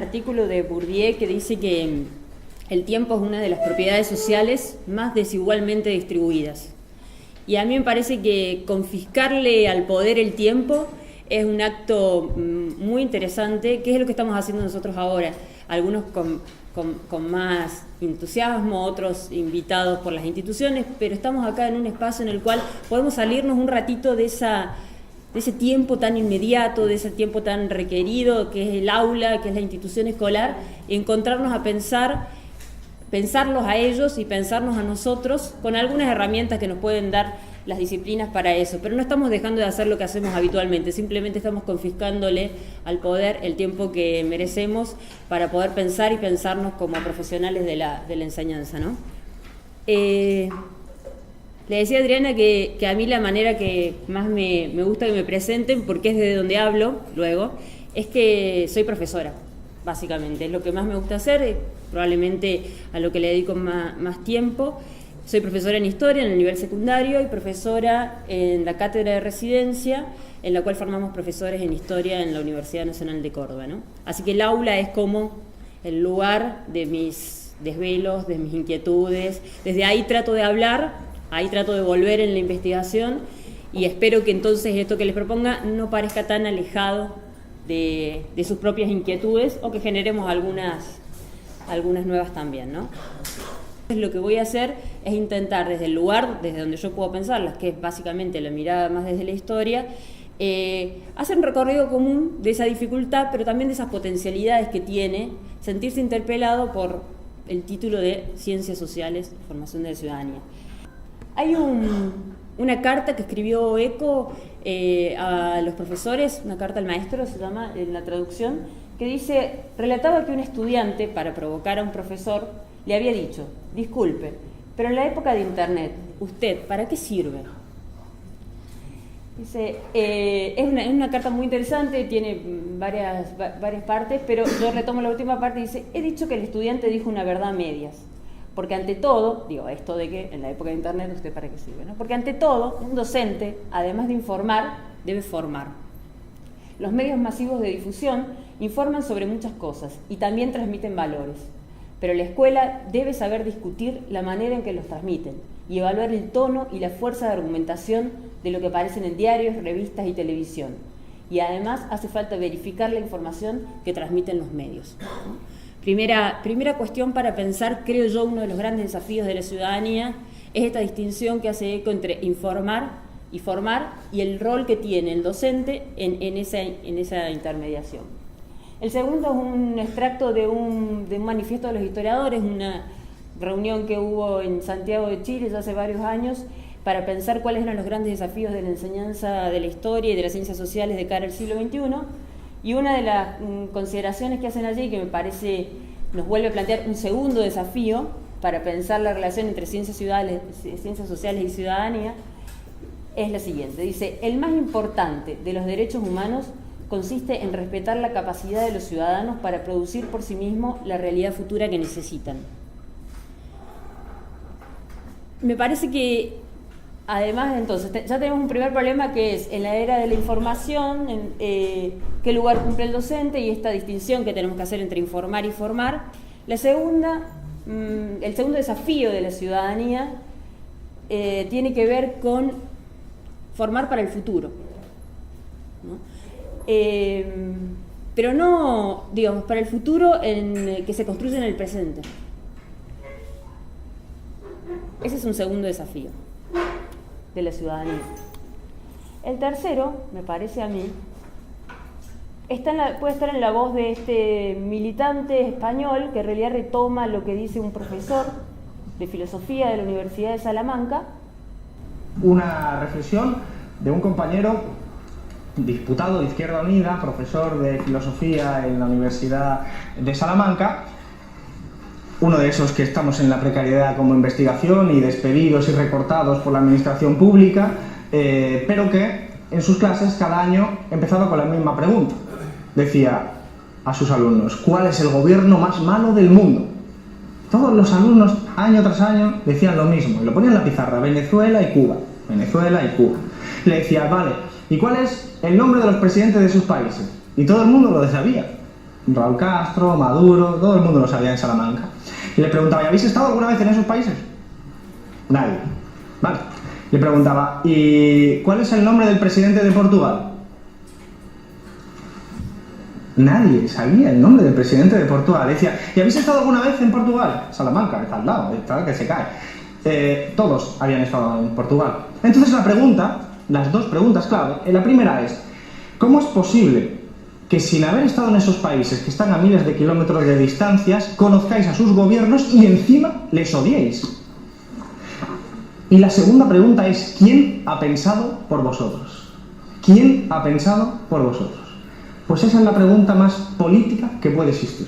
artículo de Bourdieu que dice que el tiempo es una de las propiedades sociales más desigualmente distribuidas. Y a mí me parece que confiscarle al poder el tiempo es un acto muy interesante, que es lo que estamos haciendo nosotros ahora. Algunos con más entusiasmo, otros invitados por las instituciones, pero estamos acá en un espacio en el cual podemos salirnos un ratito de ese tiempo tan inmediato, de ese tiempo tan requerido, que es el aula, que es la institución escolar, y encontrarnos a pensarlos a ellos y pensarnos a nosotros con algunas herramientas que nos pueden dar las disciplinas para eso, pero no estamos dejando de hacer lo que hacemos habitualmente, simplemente estamos confiscándole al poder el tiempo que merecemos para poder pensar y pensarnos como profesionales de la enseñanza, ¿no? Le decía a Adriana que a mí la manera que más me gusta que me presenten, porque es desde donde hablo luego, es que soy profesora, básicamente, es lo que más me gusta hacer, probablemente a lo que le dedico más tiempo. Soy profesora en Historia en el nivel secundario y profesora en la cátedra de residencia, en la cual formamos profesores en Historia en la Universidad Nacional de Córdoba, ¿no? Así que el aula es como el lugar de mis desvelos, de mis inquietudes. Desde ahí trato de hablar, ahí trato de volver en la investigación y espero que entonces esto que les proponga no parezca tan alejado de sus propias inquietudes o que generemos algunas nuevas también, ¿no? Lo que voy a hacer es intentar desde el lugar, desde donde yo puedo pensarlas, que es básicamente la mirada más desde la historia, hacer un recorrido común de esa dificultad, pero también de esas potencialidades que tiene sentirse interpelado por el título de Ciencias Sociales, Formación de la Ciudadanía. Hay una carta que escribió ECO a los profesores, una carta al maestro se llama en la traducción, que dice, relataba que un estudiante, para provocar a un profesor, le había dicho, disculpe, pero en la época de Internet, ¿usted para qué sirve? Dice, es una carta muy interesante, tiene varias partes, pero yo retomo la última parte y dice, he dicho que el estudiante dijo una verdad a medias, porque ante todo, digo, esto de que en la época de Internet, ¿usted para qué sirve? ¿No? Porque ante todo, un docente, además de informar, debe formar. Los medios masivos de difusión informan sobre muchas cosas y también transmiten valores. Pero la escuela debe saber discutir la manera en que los transmiten y evaluar el tono y la fuerza de argumentación de lo que aparecen en diarios, revistas y televisión. Y además hace falta verificar la información que transmiten los medios. Primera cuestión para pensar, creo yo, uno de los grandes desafíos de la ciudadanía es esta distinción que hace ECO entre informar y formar y el rol que tiene el docente en esa intermediación. El segundo es un extracto de un manifiesto de los historiadores, una reunión que hubo en Santiago de Chile ya hace varios años para pensar cuáles eran los grandes desafíos de la enseñanza de la historia y de las ciencias sociales de cara al siglo XXI. Y una de las consideraciones que hacen allí, que me parece nos vuelve a plantear un segundo desafío para pensar la relación entre ciencias sociales y ciudadanía, es la siguiente. Dice, el más importante de los derechos humanos consiste en respetar la capacidad de los ciudadanos para producir por sí mismos la realidad futura que necesitan. Me parece que, además, entonces, ya tenemos un primer problema que es, en la era de la información, qué lugar cumple el docente y esta distinción que tenemos que hacer entre informar y formar. La segunda, el segundo desafío de la ciudadanía tiene que ver con formar para el futuro, ¿no? Pero no, digamos, para el futuro que se construye en el presente. Ese es un segundo desafío de la ciudadanía. El tercero, me parece a mí, puede estar en la voz de este militante español que en realidad retoma lo que dice un profesor de filosofía de la Universidad de Salamanca. Una reflexión de un compañero diputado de Izquierda Unida, profesor de filosofía en la Universidad de Salamanca, uno de esos que estamos en la precariedad como investigación y despedidos y recortados por la administración pública, pero que en sus clases cada año empezaba con la misma pregunta. Decía a sus alumnos, ¿cuál es el gobierno más malo del mundo? Todos los alumnos, año tras año, decían lo mismo, y lo ponían en la pizarra, Venezuela y Cuba, Venezuela y Cuba. Le decía, vale, ¿y cuál es el nombre de los presidentes de sus países? Y todo el mundo lo sabía. Raúl Castro, Maduro, todo el mundo lo sabía en Salamanca. Y le preguntaba, ¿y habéis estado alguna vez en esos países? Nadie. Vale. Le preguntaba, ¿y cuál es el nombre del presidente de Portugal? Nadie sabía el nombre del presidente de Portugal. Le decía, ¿y habéis estado alguna vez en Portugal? Salamanca, está al lado, está que se cae. Todos habían estado en Portugal. Entonces la pregunta, las dos preguntas clave, la primera es, ¿cómo es posible que sin haber estado en esos países que están a miles de kilómetros de distancias, conozcáis a sus gobiernos y encima les odiéis? Y la segunda pregunta es, ¿quién ha pensado por vosotros? ¿Quién ha pensado por vosotros? Pues esa es la pregunta más política que puede existir.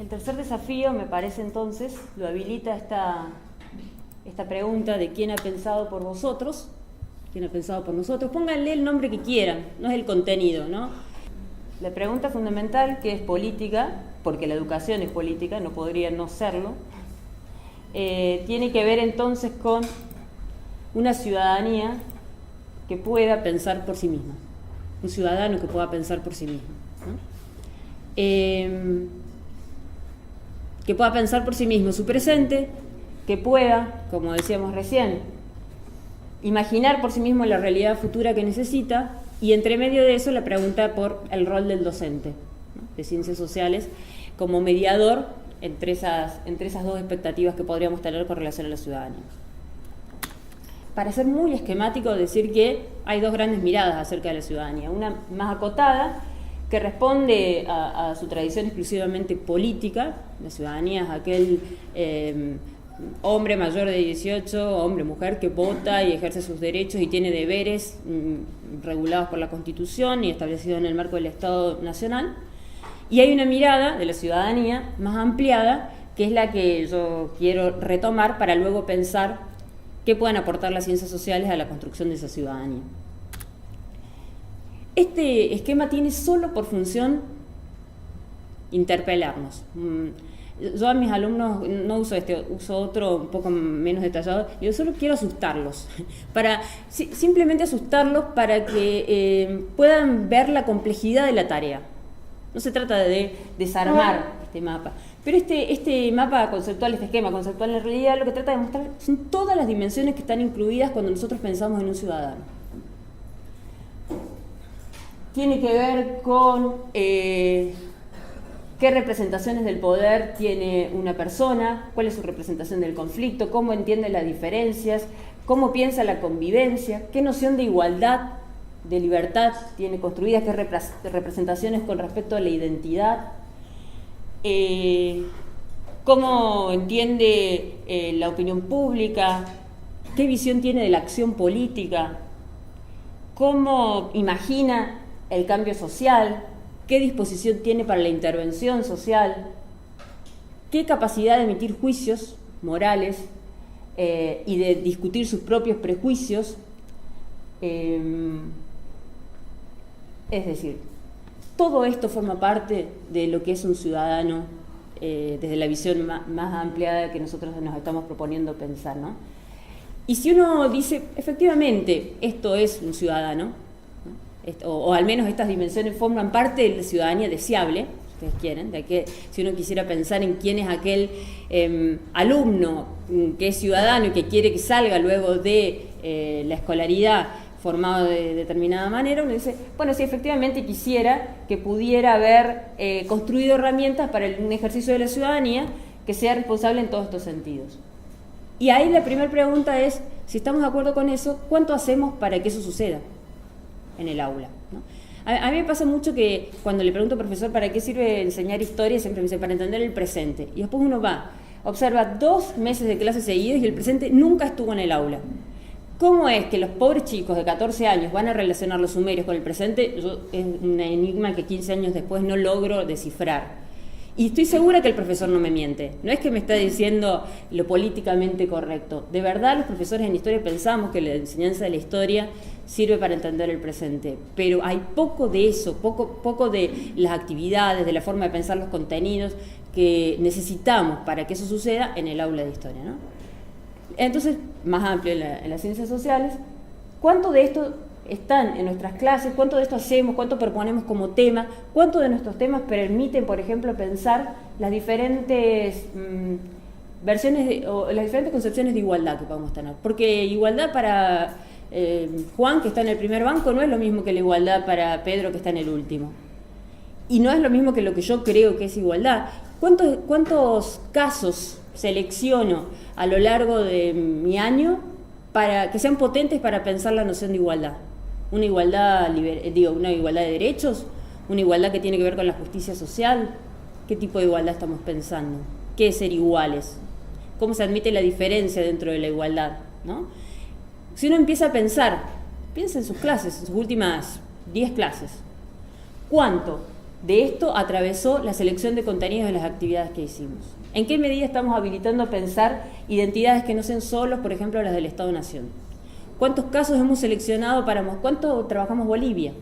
El tercer desafío, me parece entonces, lo habilita esta pregunta de quién ha pensado por vosotros, quién ha pensado por nosotros. Pónganle el nombre que quieran, no es el contenido, ¿no? La pregunta fundamental, que es política, porque la educación es política, no podría no serlo, tiene que ver entonces con una ciudadanía que pueda pensar por sí misma, un ciudadano que pueda pensar por sí mismo, ¿no? Que pueda pensar por sí mismo su presente, que pueda, como decíamos recién, imaginar por sí mismo la realidad futura que necesita, y entre medio de eso la pregunta por el rol del docente, ¿no?, de ciencias sociales, como mediador entre esas dos expectativas que podríamos tener con relación a la ciudadanía. Para ser muy esquemático, decir que hay dos grandes miradas acerca de la ciudadanía. Una más acotada, que responde a su tradición exclusivamente política. La ciudadanía es aquel hombre mayor de 18, hombre, mujer, que vota y ejerce sus derechos y tiene deberes regulados por la Constitución y establecidos en el marco del Estado Nacional. Y hay una mirada de la ciudadanía más ampliada, que es la que yo quiero retomar para luego pensar qué pueden aportar las ciencias sociales a la construcción de esa ciudadanía. Este esquema tiene solo por función interpelarnos. Yo a mis alumnos no uso uso otro un poco menos detallado. Yo solo quiero asustarlos, simplemente asustarlos para que puedan ver la complejidad de la tarea. No se trata de desarmar este mapa, pero este mapa conceptual, este esquema conceptual, en realidad lo que trata de mostrar son todas las dimensiones que están incluidas cuando nosotros pensamos en un ciudadano. Tiene que ver con qué representaciones del poder tiene una persona, cuál es su representación del conflicto, cómo entiende las diferencias, cómo piensa la convivencia, qué noción de igualdad, de libertad tiene construidas, qué representaciones con respecto a la identidad, cómo entiende la opinión pública, qué visión tiene de la acción política, cómo imagina el cambio social, qué disposición tiene para la intervención social, qué capacidad de emitir juicios morales y de discutir sus propios prejuicios. Es decir, todo esto forma parte de lo que es un ciudadano desde la visión más ampliada que nosotros nos estamos proponiendo pensar, ¿no? Y si uno dice, efectivamente, esto es un ciudadano, ¿no?, o al menos estas dimensiones forman parte de la ciudadanía deseable, si ustedes quieren, de que si uno quisiera pensar en quién es aquel alumno que es ciudadano y que quiere que salga luego de la escolaridad formado de determinada manera, uno dice, bueno, si efectivamente quisiera que pudiera haber construido herramientas para un ejercicio de la ciudadanía que sea responsable en todos estos sentidos. Y ahí la primera pregunta es, si estamos de acuerdo con eso, ¿cuánto hacemos para que eso suceda en el aula, ¿no? A mí me pasa mucho que cuando le pregunto al profesor para qué sirve enseñar historia, siempre me dice, para entender el presente. Y después uno va, observa 2 meses de clases seguidos y el presente nunca estuvo en el aula. ¿Cómo es que los pobres chicos de 14 años van a relacionar los sumerios con el presente? Es un enigma que 15 años después no logro descifrar. Y estoy segura que el profesor no me miente. No es que me está diciendo lo políticamente correcto. De verdad, los profesores en historia pensamos que la enseñanza de la historia sirve para entender el presente. Pero hay poco de eso, poco de las actividades, de la forma de pensar los contenidos que necesitamos para que eso suceda en el aula de historia, ¿no? Entonces, más amplio en las ciencias sociales, ¿cuánto de esto están en nuestras clases, cuánto de esto hacemos, cuánto proponemos como tema, cuánto de nuestros temas permiten, por ejemplo, pensar las diferentes versiones o las diferentes concepciones de igualdad que podemos tener. Porque igualdad para Juan, que está en el primer banco, no es lo mismo que la igualdad para Pedro, que está en el último. Y no es lo mismo que lo que yo creo que es igualdad. ¿Cuántos casos selecciono a lo largo de mi año para que sean potentes para pensar la noción de igualdad? Una igualdad, una igualdad de derechos, una igualdad que tiene que ver con la justicia social. ¿Qué tipo de igualdad estamos pensando? ¿Qué es ser iguales? ¿Cómo se admite la diferencia dentro de la igualdad? ¿No? Si uno empieza a pensar, piensa en sus clases, en sus últimas 10 clases. ¿Cuánto de esto atravesó la selección de contenidos de las actividades que hicimos? ¿En qué medida estamos habilitando a pensar identidades que no sean solos, por ejemplo, las del Estado-Nación? ¿Cuántos casos hemos seleccionado cuánto trabajamos Bolivia?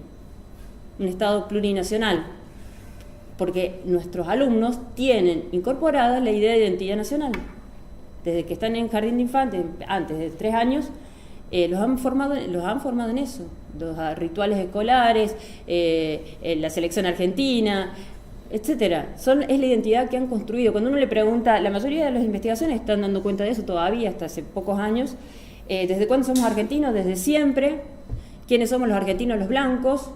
Un Estado plurinacional. Porque nuestros alumnos tienen incorporada la idea de identidad nacional. Desde que están en jardín de infantes, antes de 3 años, los han formado en eso. Los rituales escolares, la selección argentina, etcétera. Es la identidad que han construido. Cuando uno le pregunta, la mayoría de las investigaciones están dando cuenta de eso todavía, hasta hace pocos años. ¿Desde cuándo somos argentinos? Desde siempre. ¿Quiénes somos los argentinos, los blancos?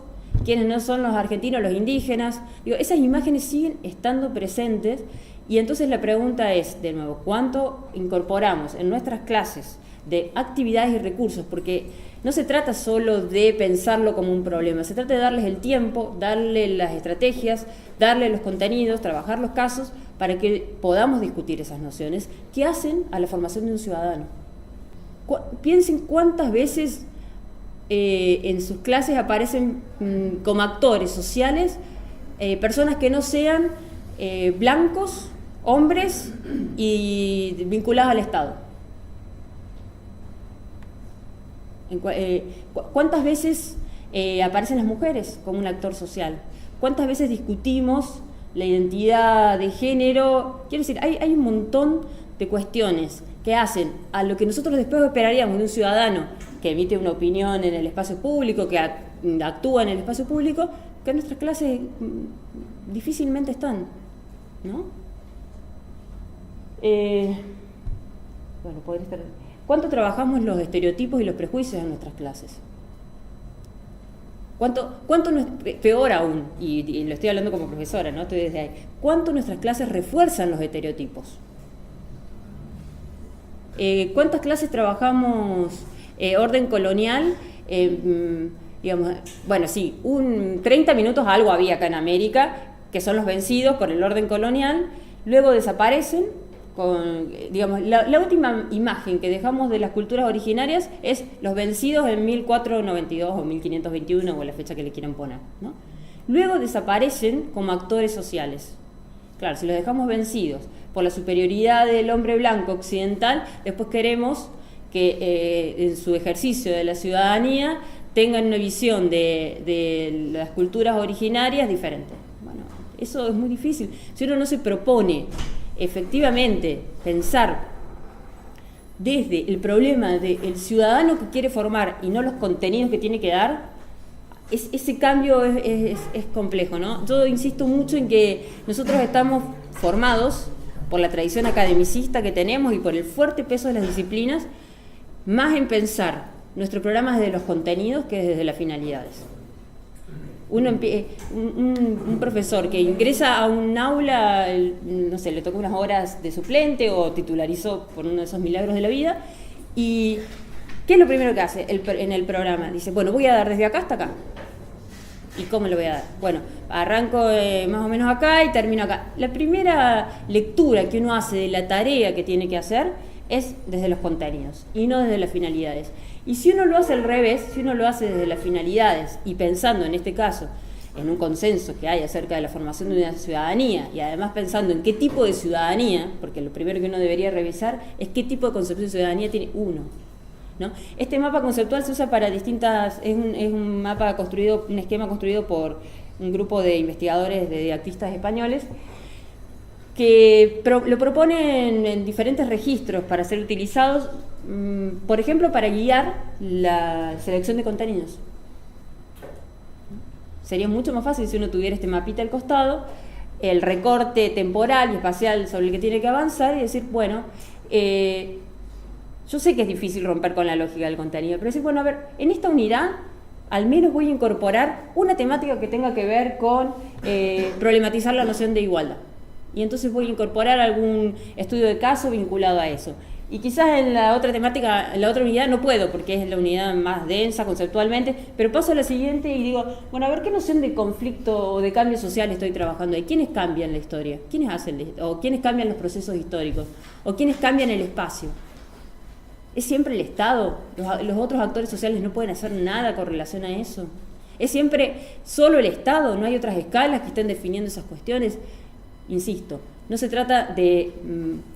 ¿Quiénes no son los argentinos, los indígenas? Esas imágenes siguen estando presentes, y entonces la pregunta es, de nuevo, ¿cuánto incorporamos en nuestras clases de actividades y recursos? Porque no se trata solo de pensarlo como un problema, se trata de darles el tiempo, darle las estrategias, darle los contenidos, trabajar los casos, para que podamos discutir esas nociones que hacen a la formación de un ciudadano. Piensen cuántas veces en sus clases aparecen como actores sociales personas que no sean blancos, hombres y vinculados al Estado. ¿Cuántas veces aparecen las mujeres como un actor social? ¿Cuántas veces discutimos la identidad de género? Quiero decir, hay un montón de cuestiones que hacen a lo que nosotros después esperaríamos de un ciudadano que emite una opinión en el espacio público, que actúa en el espacio público, que en nuestras clases difícilmente están, ¿no? Podría estar. ¿Cuánto trabajamos los estereotipos y los prejuicios en nuestras clases? ¿Cuánto peor aún, y lo estoy hablando como profesora, ¿no? Estoy desde ahí. ¿Cuánto nuestras clases refuerzan los estereotipos? ¿Cuántas clases trabajamos orden colonial? Digamos, bueno, sí, 30 minutos algo había acá en América, que son los vencidos por el orden colonial, luego desaparecen. Digamos, la última imagen que dejamos de las culturas originarias es los vencidos en 1492 o 1521 o la fecha que le quieran poner, ¿no? Luego desaparecen como actores sociales. Claro, si los dejamos vencidos por la superioridad del hombre blanco occidental, después queremos que en su ejercicio de la ciudadanía tengan una visión de las culturas originarias diferente. Bueno, eso es muy difícil. Si uno no se propone efectivamente pensar desde el problema del ciudadano que quiere formar y no los contenidos que tiene que dar, ese cambio es complejo, ¿no? Yo insisto mucho en que nosotros estamos formados por la tradición academicista que tenemos y por el fuerte peso de las disciplinas, más en pensar nuestro programa desde los contenidos que desde las finalidades. Un profesor que ingresa a un aula, no sé, le toca unas horas de suplente o titularizó por uno de esos milagros de la vida, y ¿qué es lo primero que hace en el programa? Dice, bueno, voy a dar desde acá hasta acá. ¿Y cómo lo voy a dar? Bueno, arranco más o menos acá y termino acá. La primera lectura que uno hace de la tarea que tiene que hacer es desde los contenidos y no desde las finalidades. Y si uno lo hace al revés, si uno lo hace desde las finalidades y pensando en este caso en un consenso que hay acerca de la formación de una ciudadanía y además pensando en qué tipo de ciudadanía, porque lo primero que uno debería revisar es qué tipo de concepción de ciudadanía tiene uno, ¿no? Este mapa conceptual se usa para distintas, es un mapa construido, un esquema construido por un grupo de investigadores, de didactistas españoles, que lo proponen en diferentes registros para ser utilizados, por ejemplo, para guiar la selección de contenidos. Sería mucho más fácil si uno tuviera este mapita al costado, el recorte temporal y espacial sobre el que tiene que avanzar y decir, bueno, yo sé que es difícil romper con la lógica del contenido, pero decir, bueno, a ver, en esta unidad al menos voy a incorporar una temática que tenga que ver con problematizar la noción de igualdad. Y entonces voy a incorporar algún estudio de caso vinculado a eso. Y quizás en la otra temática, en la otra unidad no puedo, porque es la unidad más densa conceptualmente, pero paso a la siguiente y digo, bueno, a ver qué noción de conflicto o de cambio social estoy trabajando ahí. ¿Quiénes cambian la historia? ¿Quiénes hacen, o quiénes cambian los procesos históricos? ¿O quiénes cambian el espacio? ¿Es siempre el Estado? ¿Los otros actores sociales no pueden hacer nada con relación a eso? ¿Es siempre solo el Estado? ¿No hay otras escalas que estén definiendo esas cuestiones? Insisto, no se trata de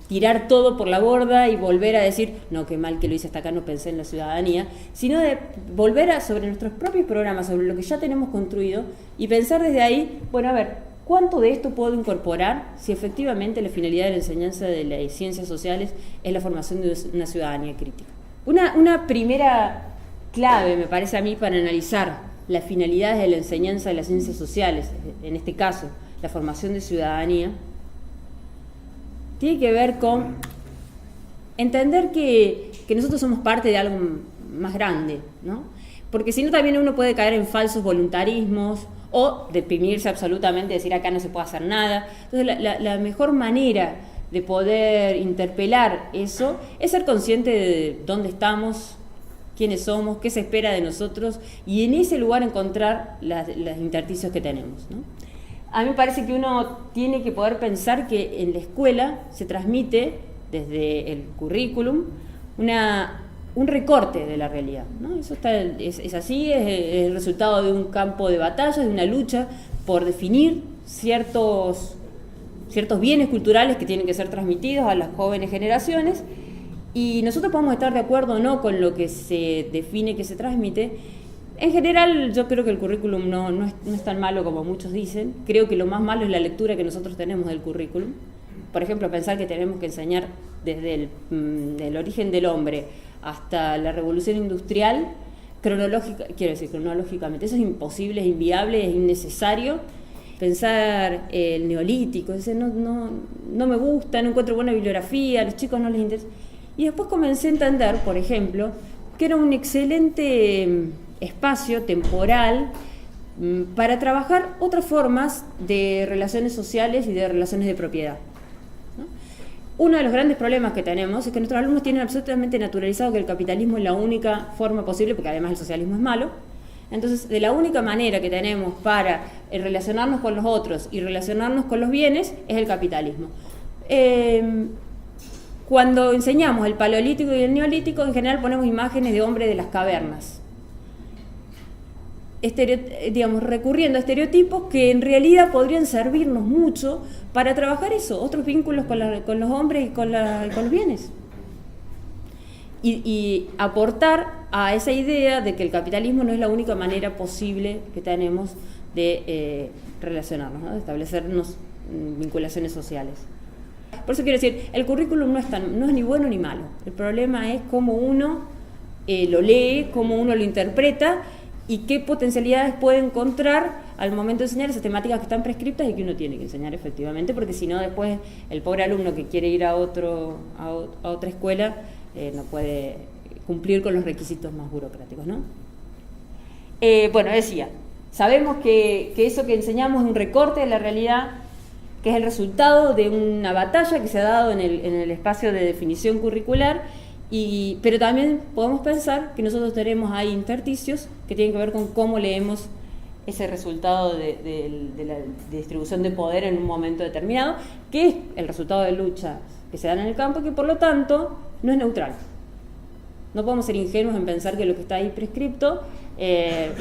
tirar todo por la borda y volver a decir, no, qué mal que lo hice hasta acá, no pensé en la ciudadanía, sino de volver sobre nuestros propios programas, sobre lo que ya tenemos construido y pensar desde ahí, bueno, a ver, ¿cuánto de esto puedo incorporar si efectivamente la finalidad de la enseñanza de las ciencias sociales es la formación de una ciudadanía crítica? Una primera clave, me parece a mí, para analizar las finalidades de la enseñanza de las ciencias sociales, en este caso, la formación de ciudadanía, tiene que ver con entender que nosotros somos parte de algo más grande, ¿no? Porque si no también uno puede caer en falsos voluntarismos o deprimirse absolutamente, decir acá no se puede hacer nada. Entonces la mejor manera de poder interpelar eso es ser consciente de dónde estamos, quiénes somos, qué se espera de nosotros y en ese lugar encontrar los intersticios que tenemos, ¿no? A mí me parece que uno tiene que poder pensar que en la escuela se transmite desde el currículum un recorte de la realidad, ¿no? Eso es así, es el resultado de un campo de batalla, de una lucha por definir ciertos bienes culturales que tienen que ser transmitidos a las jóvenes generaciones y nosotros podemos estar de acuerdo o no con lo que se define que se transmite. En general, yo creo que el currículum no es tan malo como muchos dicen. Creo que lo más malo es la lectura que nosotros tenemos del currículum. Por ejemplo, pensar que tenemos que enseñar desde el origen del hombre hasta la revolución industrial, cronológicamente. Eso es imposible, es inviable, es innecesario. Pensar el neolítico, no me gusta, no encuentro buena bibliografía, a los chicos no les interesa. Y después comencé a entender, por ejemplo, que era un excelente espacio temporal para trabajar otras formas de relaciones sociales y de relaciones de propiedad, ¿no? Uno de los grandes problemas que tenemos es que nuestros alumnos tienen absolutamente naturalizado que el capitalismo es la única forma posible, porque además el socialismo es malo. Entonces, de la única manera que tenemos para relacionarnos con los otros y relacionarnos con los bienes es el capitalismo. Cuando enseñamos el paleolítico y el neolítico, en general ponemos imágenes de hombres de las cavernas, recurriendo a estereotipos que en realidad podrían servirnos mucho para trabajar eso, otros vínculos con los hombres y con los bienes. Y aportar a esa idea de que el capitalismo no es la única manera posible que tenemos de relacionarnos, ¿no? De establecernos vinculaciones sociales. Por eso quiero decir, el currículum no es ni bueno ni malo. El problema es cómo uno lo lee, cómo uno lo interpreta y qué potencialidades puede encontrar al momento de enseñar esas temáticas que están prescriptas y que uno tiene que enseñar efectivamente, porque si no después el pobre alumno que quiere ir a otra escuela no puede cumplir con los requisitos más burocráticos, ¿no? Bueno, decía, sabemos que eso que enseñamos es un recorte de la realidad, que es el resultado de una batalla que se ha dado en el espacio de definición curricular, pero también podemos pensar que nosotros tenemos ahí intersticios que tienen que ver con cómo leemos ese resultado de la distribución de poder en un momento determinado, que es el resultado de luchas que se dan en el campo y que por lo tanto no es neutral. No podemos ser ingenuos en pensar que lo que está ahí prescripto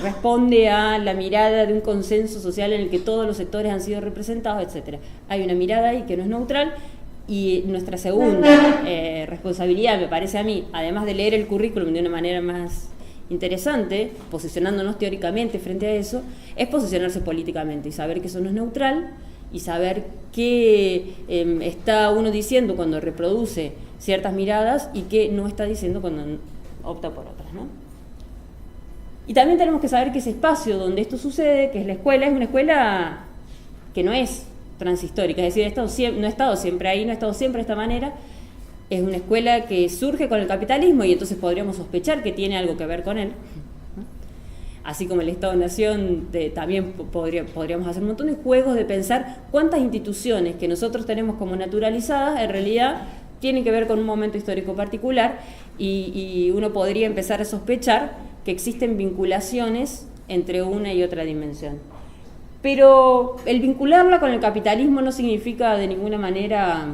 responde a la mirada de un consenso social en el que todos los sectores han sido representados, etc. Hay una mirada ahí que no es neutral y nuestra segunda responsabilidad, me parece a mí, además de leer el currículum de una manera más interesante, posicionándonos teóricamente frente a eso, es posicionarse políticamente y saber que eso no es neutral y saber qué está uno diciendo cuando reproduce ciertas miradas y qué no está diciendo cuando opta por otras, ¿no? Y también tenemos que saber que ese espacio donde esto sucede, que es la escuela, es una escuela que no es transhistórica, es decir, no ha estado siempre ahí, no ha estado siempre de esta manera. Es una escuela que surge con el capitalismo y entonces podríamos sospechar que tiene algo que ver con él. Así como el Estado-Nación, también podríamos hacer un montón de juegos de pensar cuántas instituciones que nosotros tenemos como naturalizadas en realidad tienen que ver con un momento histórico particular y uno podría empezar a sospechar que existen vinculaciones entre una y otra dimensión. Pero el vincularla con el capitalismo no significa de ninguna manera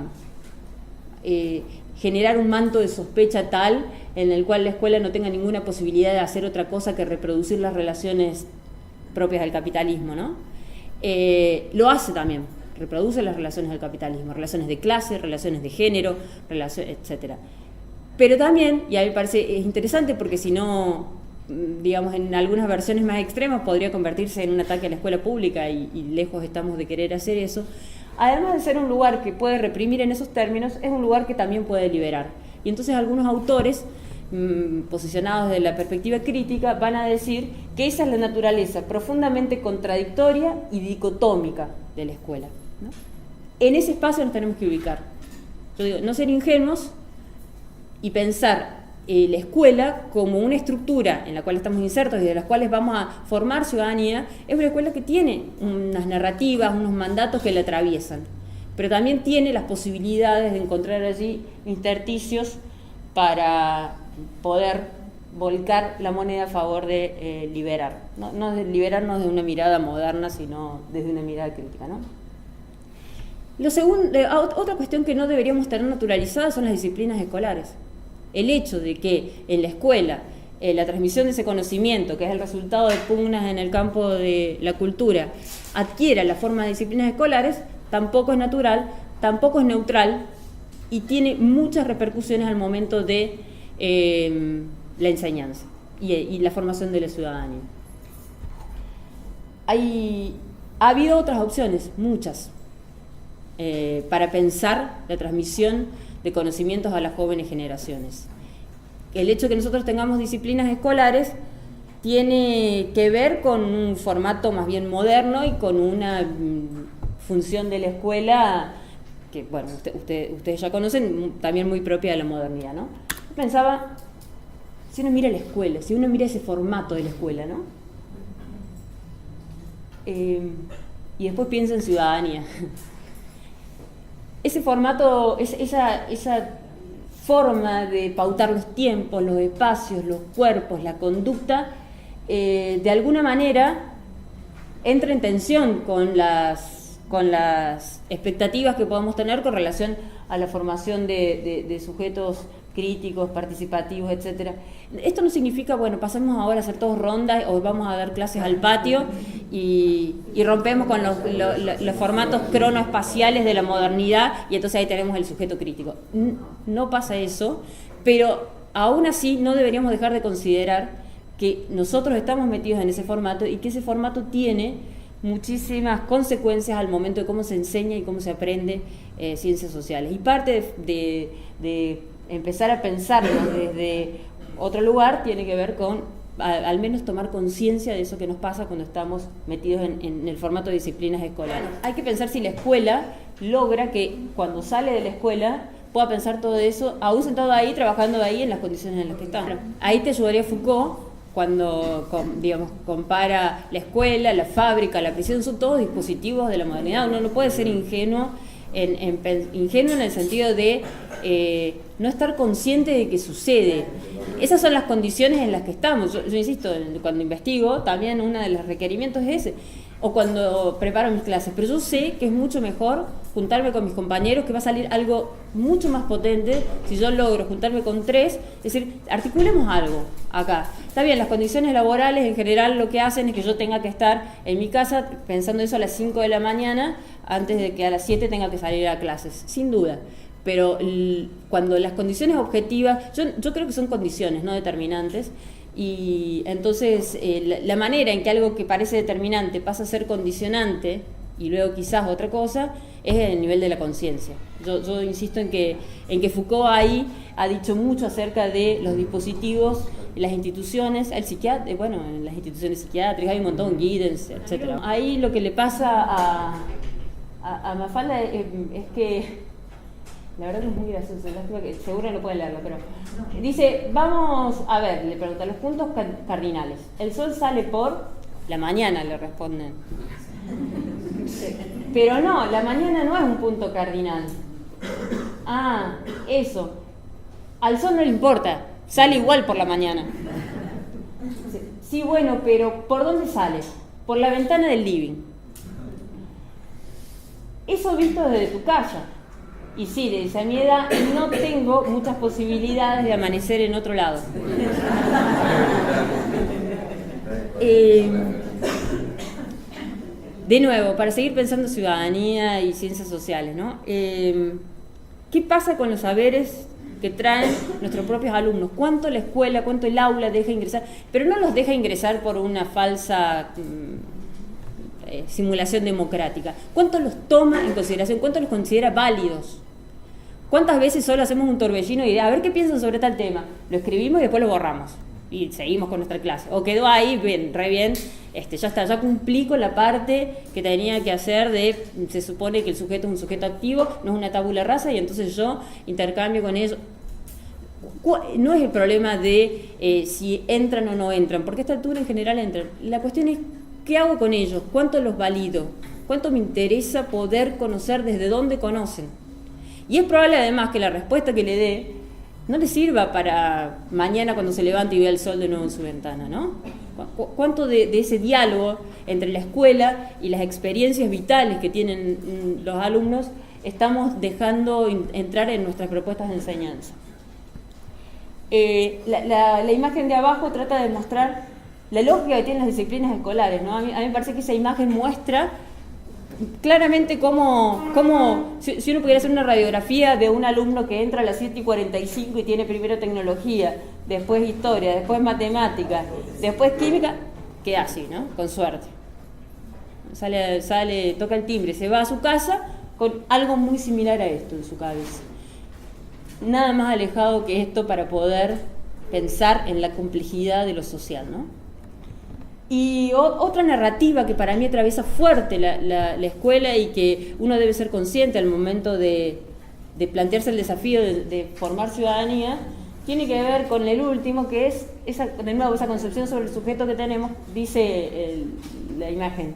generar un manto de sospecha tal en el cual la escuela no tenga ninguna posibilidad de hacer otra cosa que reproducir las relaciones propias del capitalismo, ¿no? Lo hace también, reproduce las relaciones del capitalismo, relaciones de clase, relaciones de género, etc. Pero también, y a mí me parece interesante porque si no, digamos, en algunas versiones más extremas podría convertirse en un ataque a la escuela pública y lejos estamos de querer hacer eso. Además de ser un lugar que puede reprimir en esos términos, es un lugar que también puede liberar. Y entonces algunos autores, posicionados desde la perspectiva crítica, van a decir que esa es la naturaleza profundamente contradictoria y dicotómica de la escuela, ¿no? En ese espacio nos tenemos que ubicar. Yo digo, no ser ingenuos y pensar la escuela como una estructura en la cual estamos insertos y de las cuales vamos a formar ciudadanía. Es una escuela que tiene unas narrativas, unos mandatos que la atraviesan, pero también tiene las posibilidades de encontrar allí intersticios para poder volcar la moneda a favor de liberar, no de liberarnos de una mirada moderna, sino desde una mirada crítica, ¿no? Otra cuestión que no deberíamos tener naturalizada son las disciplinas escolares. El hecho de que en la escuela la transmisión de ese conocimiento, que es el resultado de pugnas en el campo de la cultura, adquiera la forma de disciplinas escolares, tampoco es natural, tampoco es neutral y tiene muchas repercusiones al momento de la enseñanza y la formación de la ciudadanía. Ha habido otras opciones, muchas, para pensar la transmisión de conocimientos a las jóvenes generaciones. El hecho de que nosotros tengamos disciplinas escolares tiene que ver con un formato más bien moderno y con una función de la escuela que, bueno, ustedes ya conocen, también muy propia de la modernidad, ¿no? Yo pensaba, si uno mira la escuela, si uno mira ese formato de la escuela, ¿no? Y después piensa en ciudadanía. Ese formato, esa forma de pautar los tiempos, los espacios, los cuerpos, la conducta, de alguna manera entra en tensión con las expectativas que podamos tener con relación a la formación de sujetos críticos, participativos, etcétera. Esto no significa, bueno, pasemos ahora a hacer todos rondas o vamos a dar clases al patio y rompemos con los formatos cronoespaciales de la modernidad y entonces ahí tenemos el sujeto crítico. No pasa eso, pero aún así no deberíamos dejar de considerar que nosotros estamos metidos en ese formato y que ese formato tiene muchísimas consecuencias al momento de cómo se enseña y cómo se aprende ciencias sociales. Y parte de empezar a pensarlo desde otro lugar tiene que ver con al menos tomar conciencia de eso que nos pasa cuando estamos metidos en el formato de disciplinas escolares. Hay que pensar si la escuela logra que cuando sale de la escuela pueda pensar todo eso, aún sentado ahí, trabajando ahí en las condiciones en las que está. Ahí te ayudaría Foucault cuando, digamos, compara la escuela, la fábrica, la prisión, son todos dispositivos de la modernidad. Uno no puede ser ingenuo en el sentido de no estar consciente de que sucede. Esas son las condiciones en las que estamos. Yo insisto, cuando investigo, también uno de los requerimientos es ese, o cuando preparo mis clases, pero yo sé que es mucho mejor juntarme con mis compañeros, que va a salir algo mucho más potente si yo logro juntarme con tres, es decir, articulemos algo acá. Está bien, las condiciones laborales en general lo que hacen es que yo tenga que estar en mi casa pensando eso a las 5 de la mañana antes de que a las 7 tenga que salir a clases, sin duda. Pero cuando las condiciones objetivas, yo creo que son condiciones, no determinantes, y entonces la manera en que algo que parece determinante pasa a ser condicionante y luego quizás otra cosa es el nivel de la conciencia. Yo insisto en que Foucault ahí ha dicho mucho acerca de los dispositivos en las instituciones, en las instituciones psiquiátricas hay un montón, Giddens, etc. Ahí lo que le pasa a Mafalda es que, la verdad que es muy gracioso, que seguro no puede leerlo, pero dice, vamos a ver, le pregunta los puntos cardinales. El sol sale por la mañana, le responden. Pero no, la mañana no es un punto cardinal. Ah, eso. Al sol no le importa, sale igual por la mañana. Sí, bueno, pero ¿por dónde sale? Por la ventana del living. Eso visto desde tu casa. Y sí, le dice, a mi edad no tengo muchas posibilidades de amanecer en otro lado. De nuevo, para seguir pensando ciudadanía y ciencias sociales, ¿no? ¿Qué pasa con los saberes que traen nuestros propios alumnos? ¿Cuánto la escuela, cuánto el aula deja ingresar? Pero no los deja ingresar por una falsa simulación democrática. ¿Cuánto los toma en consideración? ¿Cuánto los considera válidos? ¿Cuántas veces solo hacemos un torbellino y a ver qué piensan sobre tal tema? Lo escribimos y después lo borramos y seguimos con nuestra clase. O quedó ahí, bien, re bien, ya está, ya cumplí con la parte que tenía que hacer se supone que el sujeto es un sujeto activo, no es una tabula rasa, y entonces yo intercambio con ellos. No es el problema de si entran o no entran, porque a esta altura en general entran. La cuestión es, ¿qué hago con ellos? ¿Cuánto los valido? ¿Cuánto me interesa poder conocer desde dónde conocen? Y es probable además que la respuesta que le dé no le sirva para mañana cuando se levante y vea el sol de nuevo en su ventana, ¿no? ¿Cuánto de ese diálogo entre la escuela y las experiencias vitales que tienen los alumnos estamos dejando entrar en nuestras propuestas de enseñanza? La imagen de abajo trata de mostrar la lógica que tienen las disciplinas escolares, ¿no? A mí me parece que esa imagen muestra claramente cómo si uno pudiera hacer una radiografía de un alumno que entra a las 7:45 y tiene primero tecnología, después historia, después matemática, después química, queda así, ¿no? Con suerte. Sale, toca el timbre, se va a su casa con algo muy similar a esto en su cabeza. Nada más alejado que esto para poder pensar en la complejidad de lo social, ¿no? Y otra narrativa que para mí atraviesa fuerte la escuela y que uno debe ser consciente al momento de plantearse el desafío de formar ciudadanía, tiene que ver con el último, que es esa concepción sobre el sujeto que tenemos, dice la imagen.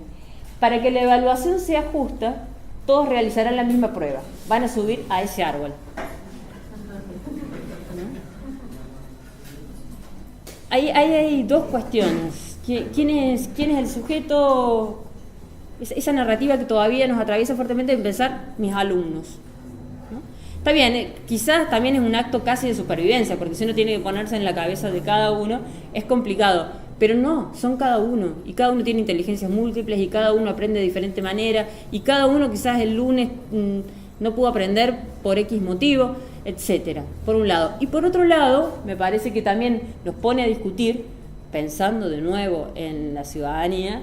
Para que la evaluación sea justa, todos realizarán la misma prueba, van a subir a ese árbol. Ahí hay dos cuestiones. ¿Quién es el sujeto? Esa narrativa que todavía nos atraviesa fuertemente de pensar mis alumnos, ¿no? Está bien, quizás también es un acto casi de supervivencia, porque si uno tiene que ponerse en la cabeza de cada uno, es complicado. Pero no, son cada uno, y cada uno tiene inteligencias múltiples, y cada uno aprende de diferente manera, y cada uno quizás el lunes no pudo aprender por X motivo, etcétera, por un lado. Y por otro lado, me parece que también nos pone a discutir, pensando de nuevo en la ciudadanía,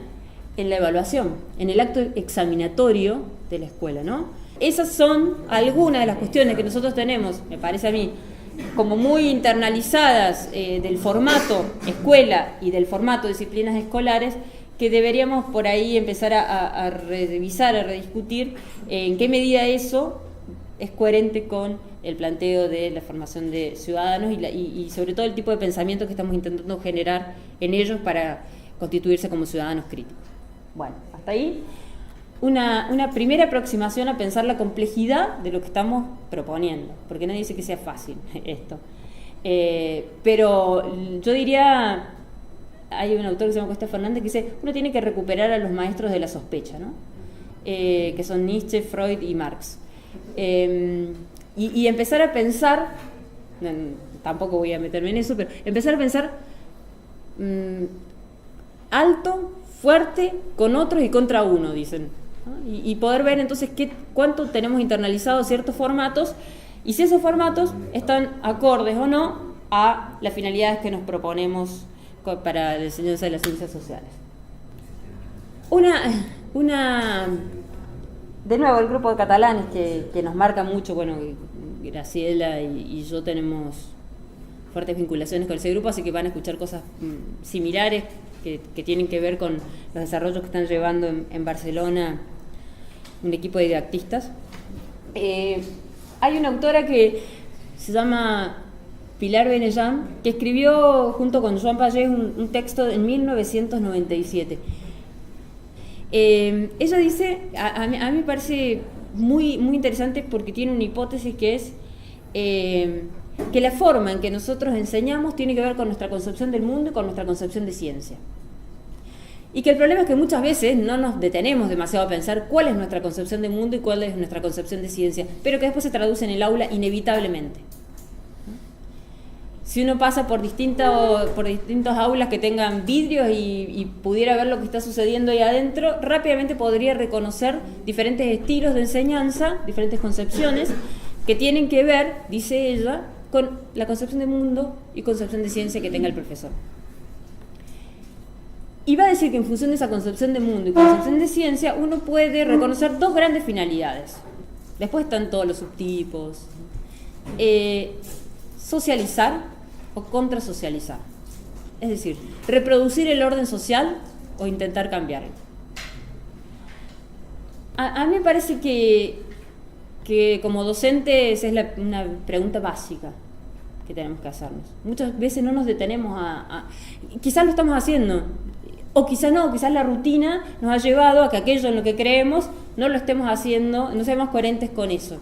en la evaluación, en el acto examinatorio de la escuela, ¿no? Esas son algunas de las cuestiones que nosotros tenemos, me parece a mí, como muy internalizadas del formato escuela y del formato disciplinas escolares, que deberíamos por ahí empezar a revisar, a rediscutir en qué medida eso es coherente con el planteo de la formación de ciudadanos y sobre todo el tipo de pensamiento que estamos intentando generar en ellos para constituirse como ciudadanos críticos. Bueno, hasta ahí una primera aproximación a pensar la complejidad de lo que estamos proponiendo, porque nadie dice que sea fácil esto. Pero yo diría, hay un autor que se llama Costa Fernández que dice, uno tiene que recuperar a los maestros de la sospecha, ¿no? Que son Nietzsche, Freud y Marx. Y empezar a pensar, tampoco voy a meterme en eso, pero empezar a pensar alto, fuerte, con otros y contra uno, dicen, ¿no? Y poder ver entonces cuánto tenemos internalizados ciertos formatos y si esos formatos están acordes o no a las finalidades que nos proponemos para la enseñanza de las ciencias sociales. De nuevo, el grupo de catalanes que nos marca mucho, bueno, Graciela y yo tenemos fuertes vinculaciones con ese grupo, así que van a escuchar cosas similares que tienen que ver con los desarrollos que están llevando en Barcelona un equipo de didactistas. Hay una autora que se llama Pilar Benellán, que escribió junto con Joan Pagès un texto en 1997. Ella dice, a mí me parece muy, muy interesante porque tiene una hipótesis que es que la forma en que nosotros enseñamos tiene que ver con nuestra concepción del mundo y con nuestra concepción de ciencia. Y que el problema es que muchas veces no nos detenemos demasiado a pensar cuál es nuestra concepción del mundo y cuál es nuestra concepción de ciencia, pero que después se traduce en el aula inevitablemente. Si uno pasa por distintos aulas que tengan vidrios y pudiera ver lo que está sucediendo ahí adentro, rápidamente podría reconocer diferentes estilos de enseñanza, diferentes concepciones que tienen que ver, dice ella, con la concepción de mundo y concepción de ciencia que tenga el profesor. Y va a decir que en función de esa concepción de mundo y concepción de ciencia, uno puede reconocer dos grandes finalidades. Después están todos los subtipos. Socializar o contrasocializar. Es decir, reproducir el orden social o intentar cambiarlo. A mí me parece que como docentes es una pregunta básica que tenemos que hacernos. Muchas veces no nos detenemos quizás lo estamos haciendo, o quizás no, quizás la rutina nos ha llevado a que aquello en lo que creemos no lo estemos haciendo, no seamos coherentes con eso.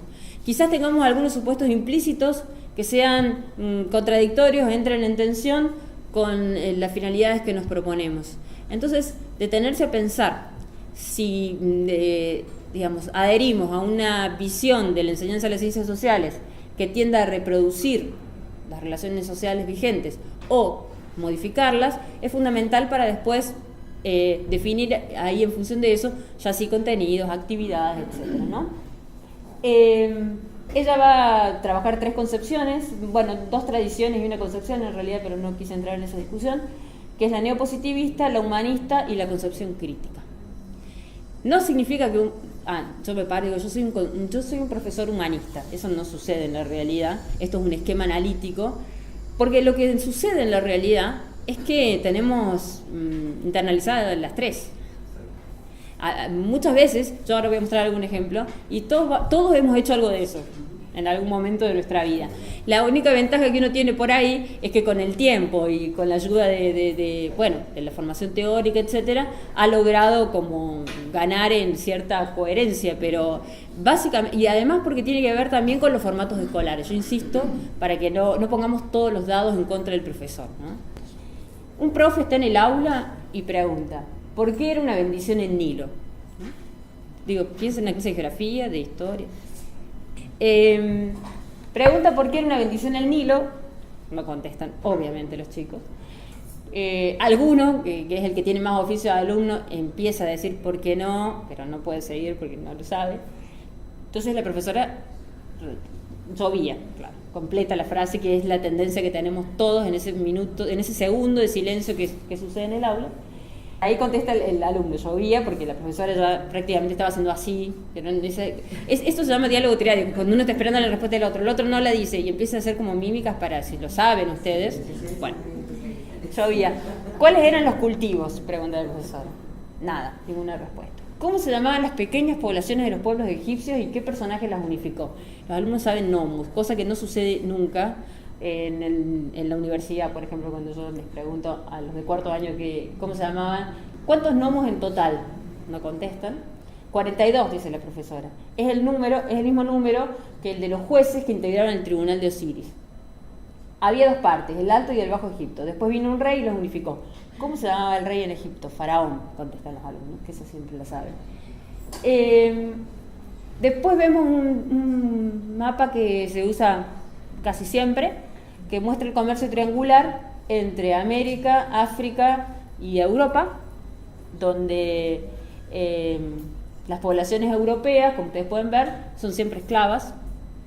Quizás tengamos algunos supuestos implícitos que sean contradictorios, entren en tensión con las finalidades que nos proponemos. Entonces, detenerse a pensar si adherimos a una visión de la enseñanza de las ciencias sociales que tienda a reproducir las relaciones sociales vigentes o modificarlas, es fundamental para después definir ahí en función de eso, ya sí contenidos, actividades, etcétera, ¿no? Ella va a trabajar 3 concepciones, bueno, 2 tradiciones y una concepción en realidad, pero no quise entrar en esa discusión, que es la neopositivista, la humanista y la concepción crítica. No significa que yo me paro y digo, yo soy un profesor humanista. Eso no sucede en la realidad. Esto es un esquema analítico. Porque lo que sucede en la realidad es que tenemos internalizadas las 3. Muchas veces, yo ahora voy a mostrar algún ejemplo, y todos hemos hecho algo de eso en algún momento de nuestra vida. La única ventaja que uno tiene por ahí es que con el tiempo y con la ayuda de la formación teórica, etcétera, ha logrado como ganar en cierta coherencia, pero básicamente, y además porque tiene que ver también con los formatos escolares. Yo insisto, para que no pongamos todos los dados en contra del profesor, ¿no? Un profe está en el aula y pregunta, ¿por qué era una bendición el Nilo? Digo, piensa en una clase de geografía, de historia. Pregunta por qué era una bendición el Nilo. No contestan, obviamente, los chicos. Alguno, que es el que tiene más oficio de alumno, empieza a decir por qué no, pero no puede seguir porque no lo sabe. Entonces la profesora llovía, claro, completa la frase, que es la tendencia que tenemos todos en ese minuto, en ese segundo de silencio que sucede en el aula. Ahí contesta el alumno, llovía, porque la profesora ya prácticamente estaba haciendo así. Esto se llama diálogo triádico, cuando uno está esperando la respuesta del otro, el otro no la dice y empieza a hacer como mímicas para, si lo saben ustedes. Bueno, llovía. ¿Cuáles eran los cultivos?, pregunta la profesora. Nada, ninguna respuesta. ¿Cómo se llamaban las pequeñas poblaciones de los pueblos egipcios y qué personaje las unificó? Los alumnos saben nomus, cosa que no sucede nunca en la universidad, por ejemplo, cuando yo les pregunto a los de cuarto año cómo se llamaban, ¿cuántos nomos en total? No contestan. 42, dice la profesora. Es el mismo número que el de los jueces que integraron el tribunal de Osiris. Había 2 partes, el Alto y el Bajo Egipto. Después vino un rey y los unificó. ¿Cómo se llamaba el rey en Egipto? Faraón, contestan los alumnos, que eso siempre lo saben. Después vemos un mapa que se usa casi siempre, que muestra el comercio triangular entre América, África y Europa, donde las poblaciones europeas, como ustedes pueden ver, son siempre esclavas,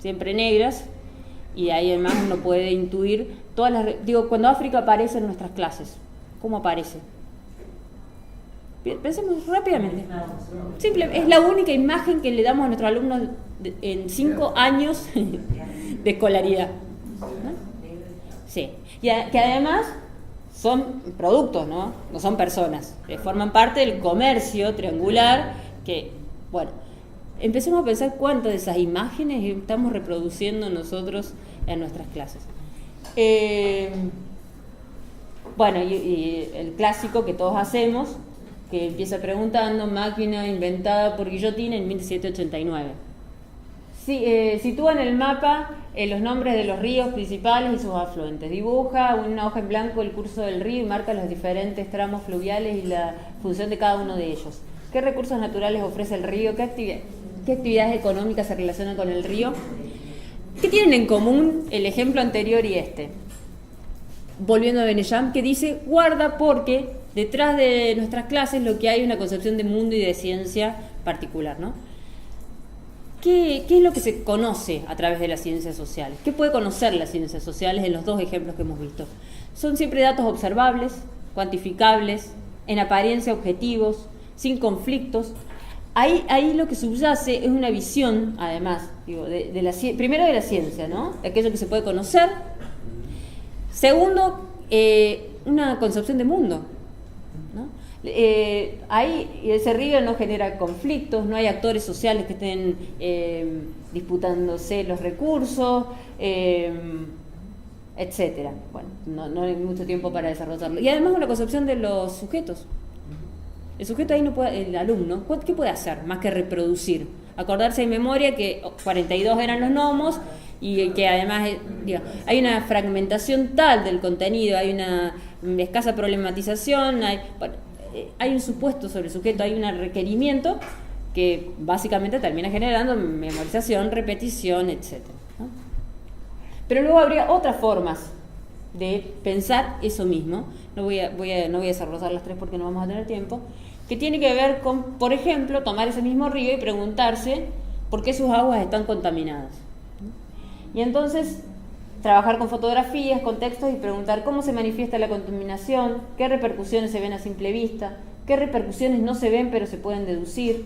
siempre negras, y ahí además uno puede intuir cuando África aparece en nuestras clases, ¿cómo aparece? Pensemos rápidamente. Es la única imagen que le damos a nuestros alumnos en 5 años de escolaridad, ¿no? Sí, que además son productos, ¿no? No son personas, forman parte del comercio triangular que, bueno, empecemos a pensar cuántas de esas imágenes estamos reproduciendo nosotros en nuestras clases. Bueno, y el clásico que todos hacemos, que empieza preguntando, máquina inventada por Guillotín en 1789. Sitúa en el mapa los nombres de los ríos principales y sus afluentes. Dibuja una hoja en blanco el curso del río y marca los diferentes tramos fluviales y la función de cada uno de ellos. ¿Qué recursos naturales ofrece el río? ¿Qué actividades económicas se relacionan con el río? ¿Qué tienen en común el ejemplo anterior y este? Volviendo a Benejam, que dice, guarda porque detrás de nuestras clases lo que hay es una concepción de mundo y de ciencia particular, ¿no? ¿Qué es lo que se conoce a través de las ciencias sociales? ¿Qué puede conocer las ciencias sociales en los dos ejemplos que hemos visto? Son siempre datos observables, cuantificables, en apariencia objetivos, sin conflictos. Ahí lo que subyace es una visión, además, primero de la ciencia, ¿no? De aquello que se puede conocer. Segundo, una concepción de mundo, ¿no? Ahí ese río no genera conflictos, no hay actores sociales que estén disputándose los recursos, etcétera. Bueno, no hay mucho tiempo para desarrollarlo. Y además una concepción de los sujetos. El sujeto ahí no puede, el alumno, ¿qué puede hacer más que reproducir? Acordarse en memoria que 42 eran los gnomos y que además hay una fragmentación tal del contenido, hay una escasa problematización, hay un supuesto sobre el sujeto, hay un requerimiento que básicamente termina generando memorización, repetición, etc., ¿no? Pero luego habría otras formas de pensar eso mismo. No voy a desarrollar las tres porque no vamos a tener tiempo, que tiene que ver con, por ejemplo, tomar ese mismo río y preguntarse por qué sus aguas están contaminadas. Y entonces trabajar con fotografías, con textos y preguntar cómo se manifiesta la contaminación, qué repercusiones se ven a simple vista, qué repercusiones no se ven pero se pueden deducir,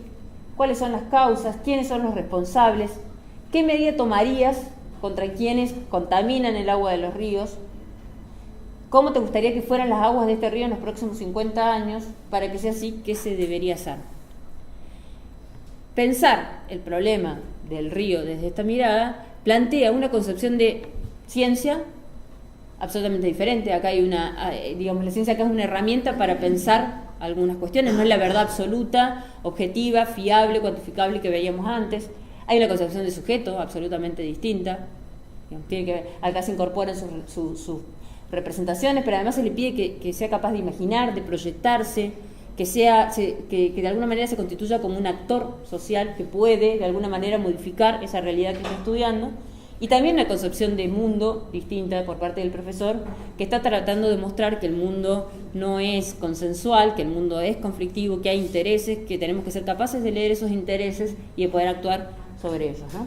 cuáles son las causas, quiénes son los responsables, qué medida tomarías contra quienes contaminan el agua de los ríos, cómo te gustaría que fueran las aguas de este río en los próximos 50 años, para que sea así, qué se debería hacer. Pensar el problema del río desde esta mirada plantea una concepción de ciencia absolutamente diferente. Acá hay la ciencia acá es una herramienta para pensar algunas cuestiones, no es la verdad absoluta, objetiva, fiable, cuantificable que veíamos antes. Hay una concepción de sujeto absolutamente distinta. Acá se incorporan sus representaciones, pero además se le pide que sea capaz de imaginar, de proyectarse, que de alguna manera se constituya como un actor social que puede de alguna manera modificar esa realidad que está estudiando. Y también una concepción de mundo distinta por parte del profesor, que está tratando de mostrar que el mundo no es consensual, que el mundo es conflictivo, que hay intereses, que tenemos que ser capaces de leer esos intereses y de poder actuar sobre ellos, ¿no?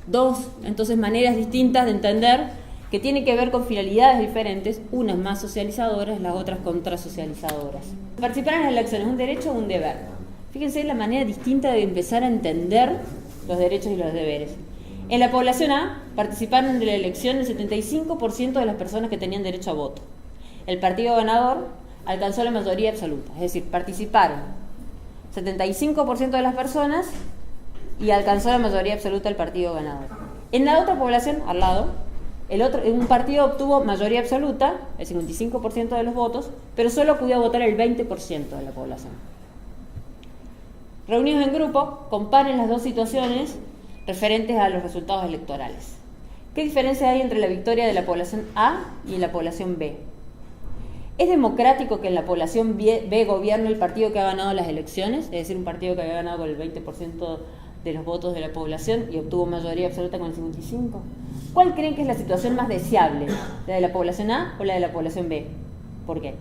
Dos, entonces, maneras distintas de entender que tienen que ver con finalidades diferentes, unas más socializadoras, las otras contrasocializadoras. Participar en las elecciones, ¿es un derecho o un deber? Fíjense la manera distinta de empezar a entender los derechos y los deberes. En la población A participaron de la elección el 75% de las personas que tenían derecho a voto. El partido ganador alcanzó la mayoría absoluta, es decir, participaron 75% de las personas y alcanzó la mayoría absoluta el partido ganador. En la otra población, al lado, un partido obtuvo mayoría absoluta, el 55% de los votos, pero solo pudo votar el 20% de la población. Reunidos en grupo, comparen las dos situaciones referentes a los resultados electorales. ¿Qué diferencia hay entre la victoria de la población A y la población B? ¿Es democrático que en la población B gobierne el partido que ha ganado las elecciones? Es decir, un partido que había ganado con el 20% de los votos de la población y obtuvo mayoría absoluta con el 55%. ¿Cuál creen que es la situación más deseable? ¿La de la población A o la de la población B? ¿Por qué?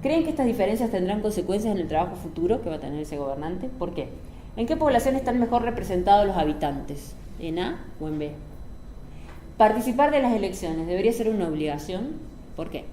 ¿Creen que estas diferencias tendrán consecuencias en el trabajo futuro que va a tener ese gobernante? ¿Por qué? ¿En qué población están mejor representados los habitantes? ¿En A o en B? ¿Participar de las elecciones debería ser una obligación? ¿Por qué?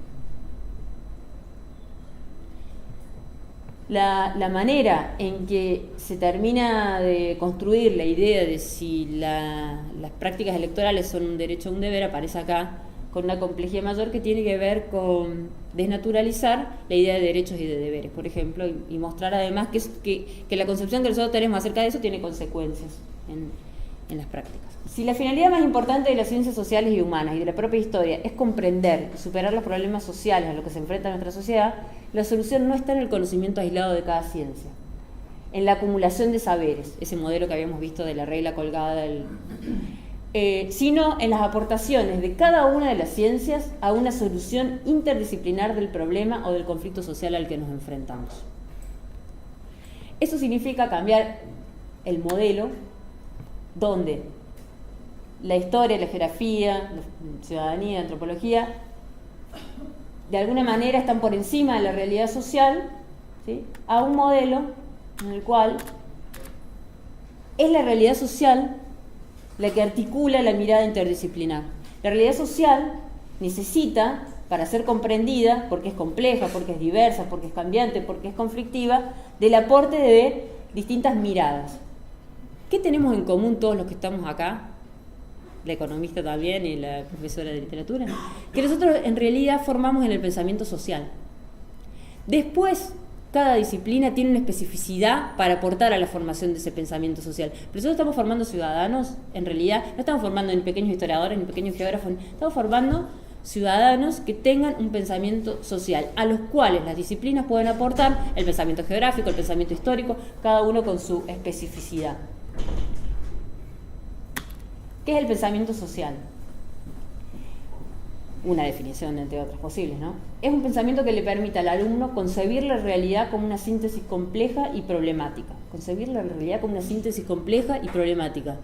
La manera en que se termina de construir la idea de si las prácticas electorales son un derecho o un deber aparece acá con una complejidad mayor que tiene que ver con desnaturalizar la idea de derechos y de deberes, por ejemplo, y mostrar además que la concepción que nosotros tenemos acerca de eso tiene consecuencias en las prácticas. Si la finalidad más importante de las ciencias sociales y humanas y de la propia historia es comprender y superar los problemas sociales a los que se enfrenta nuestra sociedad, la solución no está en el conocimiento aislado de cada ciencia, en la acumulación de saberes, ese modelo que habíamos visto de la regla colgada, sino en las aportaciones de cada una de las ciencias a una solución interdisciplinar del problema o del conflicto social al que nos enfrentamos. Eso significa cambiar el modelo donde la historia, la geografía, la ciudadanía, la antropología, de alguna manera están por encima de la realidad social, ¿sí?, a un modelo en el cual es la realidad social la que articula la mirada interdisciplinar. La realidad social necesita, para ser comprendida, porque es compleja, porque es diversa, porque es cambiante, porque es conflictiva, del aporte de distintas miradas. ¿Qué tenemos en común todos los que estamos acá? La economista también y la profesora de literatura. Que nosotros en realidad formamos en el pensamiento social. Después, cada disciplina tiene una especificidad para aportar a la formación de ese pensamiento social. Pero nosotros estamos formando ciudadanos, en realidad, no estamos formando ni pequeños historiadores, ni pequeños geógrafos, estamos formando ciudadanos que tengan un pensamiento social, a los cuales las disciplinas pueden aportar el pensamiento geográfico, el pensamiento histórico, cada uno con su especificidad. ¿Qué es el pensamiento social? Una definición entre otras posibles, ¿no? Es un pensamiento que le permite al alumno concebir la realidad como una síntesis compleja y problemática. Concebir la realidad como una síntesis compleja y problemática.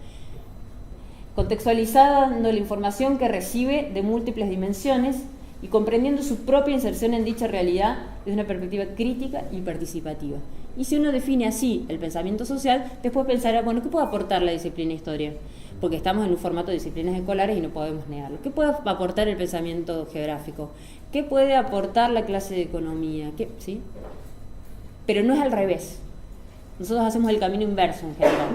Contextualizando la información que recibe de múltiples dimensiones y comprendiendo su propia inserción en dicha realidad desde una perspectiva crítica y participativa. Y si uno define así el pensamiento social, después pensará, bueno, ¿qué puede aportar la disciplina historia? Porque estamos en un formato de disciplinas escolares y no podemos negarlo. ¿Qué puede aportar el pensamiento geográfico? ¿Qué puede aportar la clase de economía? ¿Sí? Pero no es al revés. Nosotros hacemos el camino inverso en general.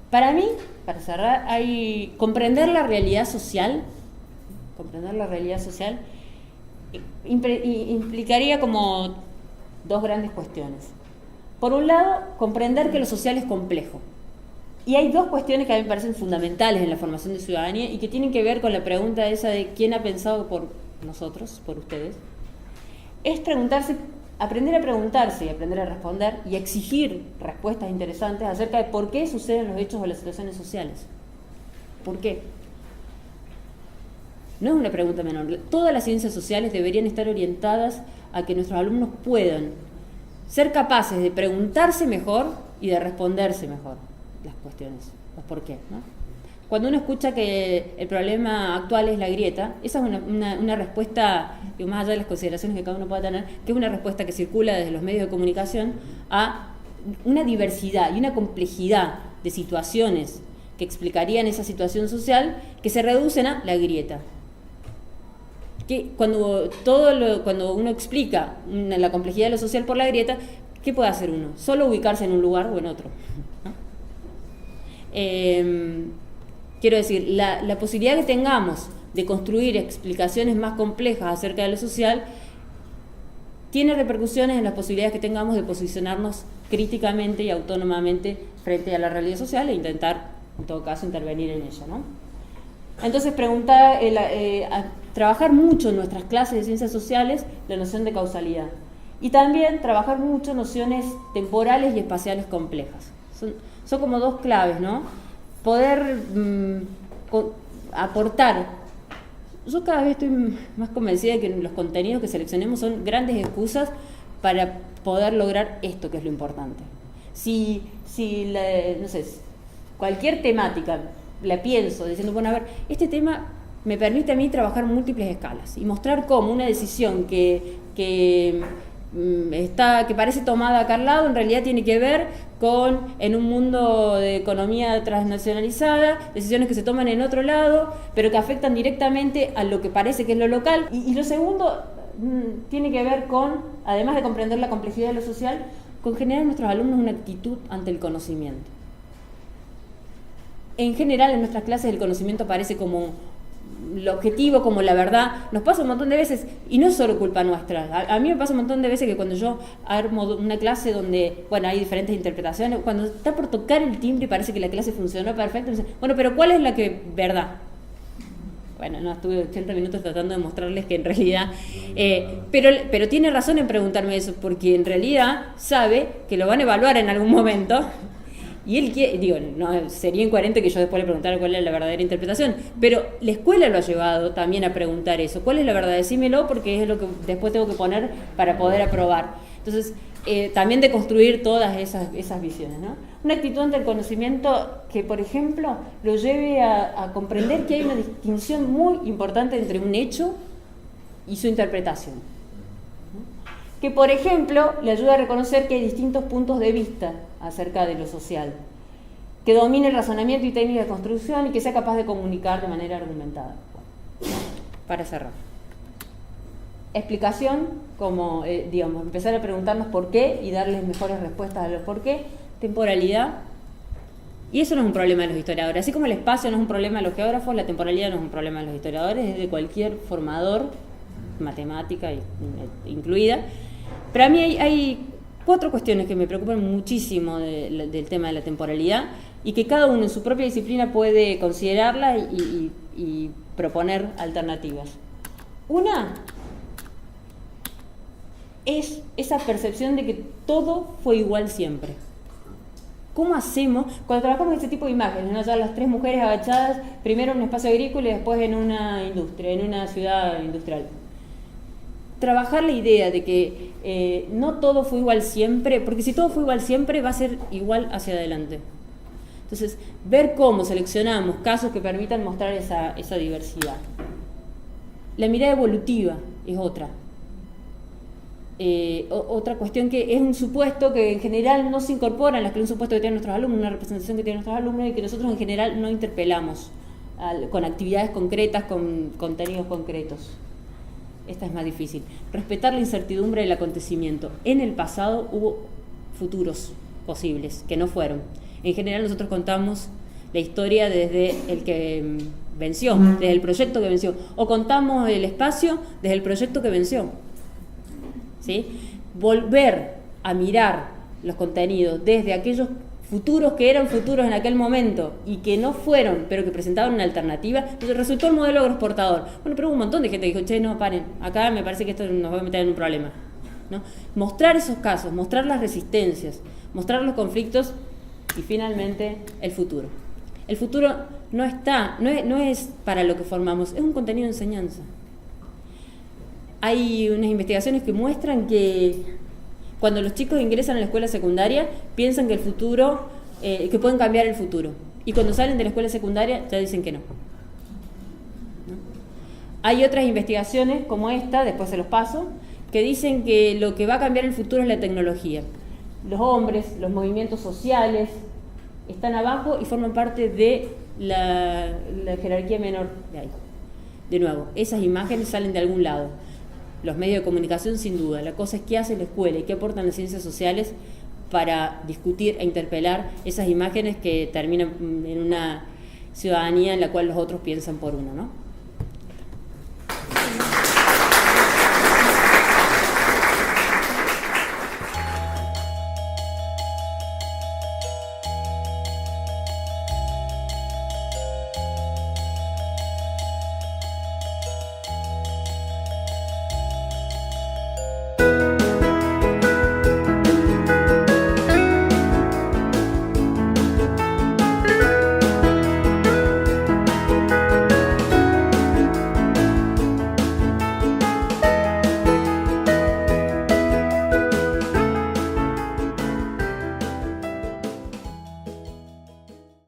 Para mí, para cerrar, comprender la realidad social implicaría como dos grandes cuestiones. Por un lado, comprender que lo social es complejo. Y hay dos cuestiones que a mí me parecen fundamentales en la formación de ciudadanía y que tienen que ver con la pregunta esa de quién ha pensado por nosotros, por ustedes. Es aprender a preguntarse y aprender a responder y exigir respuestas interesantes acerca de por qué suceden los hechos o las situaciones sociales. ¿Por qué? No es una pregunta menor. Todas las ciencias sociales deberían estar orientadas a que nuestros alumnos puedan ser capaces de preguntarse mejor y de responderse mejor las cuestiones, los por qué, ¿no? Cuando uno escucha que el problema actual es la grieta, esa es una respuesta, más allá de las consideraciones que cada uno pueda tener, que es una respuesta que circula desde los medios de comunicación a una diversidad y una complejidad de situaciones que explicarían esa situación social que se reducen a la grieta. Que cuando uno explica la complejidad de lo social por la grieta, ¿qué puede hacer uno? Solo ubicarse en un lugar o en otro, ¿no? Quiero decir, la posibilidad que tengamos de construir explicaciones más complejas acerca de lo social tiene repercusiones en las posibilidades que tengamos de posicionarnos críticamente y autónomamente frente a la realidad social e intentar, en todo caso, intervenir en ella, ¿no? Entonces, trabajar mucho en nuestras clases de ciencias sociales la noción de causalidad y también trabajar mucho nociones temporales y espaciales complejas. Son como dos claves, ¿no? Poder aportar. Yo cada vez estoy más convencida de que los contenidos que seleccionemos son grandes excusas para poder lograr esto que es lo importante. No sé, cualquier temática la pienso diciendo, bueno, a ver, este tema me permite a mí trabajar múltiples escalas y mostrar cómo una decisión que parece tomada acá al lado, en realidad tiene que ver con, en un mundo de economía transnacionalizada, decisiones que se toman en otro lado, pero que afectan directamente a lo que parece que es lo local. Y lo segundo tiene que ver con, además de comprender la complejidad de lo social, con generar en nuestros alumnos una actitud ante el conocimiento. En general, en nuestras clases el conocimiento aparece como lo objetivo, como la verdad. Nos pasa un montón de veces, y no es solo culpa nuestra. A mí me pasa un montón de veces que cuando yo armo una clase donde, bueno, hay diferentes interpretaciones, cuando está por tocar el timbre y parece que la clase funcionó perfecto, me dicen, bueno, pero ¿cuál es la que verdad? Bueno, no, estuve 80 minutos tratando de mostrarles que en realidad... pero tiene razón en preguntarme eso, porque en realidad sabe que lo van a evaluar en algún momento. Y él quiere, digo, no, sería incoherente que yo después le preguntara cuál es la verdadera interpretación, pero la escuela lo ha llevado también a preguntar eso. ¿Cuál es la verdad? Decímelo, porque es lo que después tengo que poner para poder aprobar. Entonces, también de construir todas esas visiones, ¿no? Una actitud ante el conocimiento que, por ejemplo, lo lleve a comprender que hay una distinción muy importante entre un hecho y su interpretación. Que, por ejemplo, le ayuda a reconocer que hay distintos puntos de vista acerca de lo social, que domine el razonamiento y técnica de construcción y que sea capaz de comunicar de manera argumentada. Para cerrar. Explicación, como, digamos, empezar a preguntarnos por qué y darles mejores respuestas a los por qué. Temporalidad. Y eso no es un problema de los historiadores. Así como el espacio no es un problema de los geógrafos, la temporalidad no es un problema de los historiadores, es de cualquier formador, matemática incluida. Pero a mí hay 4 cuestiones que me preocupan muchísimo del tema de la temporalidad y que cada uno en su propia disciplina puede considerarla y proponer alternativas. Una es esa percepción de que todo fue igual siempre. ¿Cómo hacemos cuando trabajamos este tipo de imágenes, ¿no? Ya las 3 mujeres agachadas, primero en un espacio agrícola y después en una industria, en una ciudad industrial? Trabajar la idea de que no todo fue igual siempre, porque si todo fue igual siempre va a ser igual hacia adelante. Entonces, ver cómo seleccionamos casos que permitan mostrar esa diversidad. La mirada evolutiva es otra. Otra cuestión que es un supuesto que en general no se incorpora en las que es un supuesto que tienen nuestros alumnos, una representación que tienen nuestros alumnos y que nosotros en general no interpelamos con actividades concretas, con contenidos concretos. Esta es más difícil. Respetar la incertidumbre del acontecimiento. En el pasado hubo futuros posibles que no fueron. En general nosotros contamos la historia desde el que venció, desde el proyecto que venció, o contamos el espacio desde el proyecto que venció. ¿Sí? Volver a mirar los contenidos desde aquellos futuros que eran futuros en aquel momento y que no fueron, pero que presentaban una alternativa. Entonces resultó el modelo agroexportador. Bueno, pero hubo un montón de gente que dijo, che, no, paren, acá me parece que esto nos va a meter en un problema, ¿no? Mostrar esos casos, mostrar las resistencias, mostrar los conflictos y finalmente el futuro. El futuro no es para lo que formamos, es un contenido de enseñanza. Hay unas investigaciones que muestran que cuando los chicos ingresan a la escuela secundaria, piensan que el futuro, que pueden cambiar el futuro. Y cuando salen de la escuela secundaria, ya dicen que no. Hay otras investigaciones como esta, después se los paso, que dicen que lo que va a cambiar el futuro es la tecnología. Los hombres, los movimientos sociales, están abajo y forman parte de la jerarquía menor de ahí. De nuevo, esas imágenes salen de algún lado. Los medios de comunicación, sin duda. La cosa es qué hace la escuela y qué aportan las ciencias sociales para discutir e interpelar esas imágenes que terminan en una ciudadanía en la cual los otros piensan por uno, ¿no?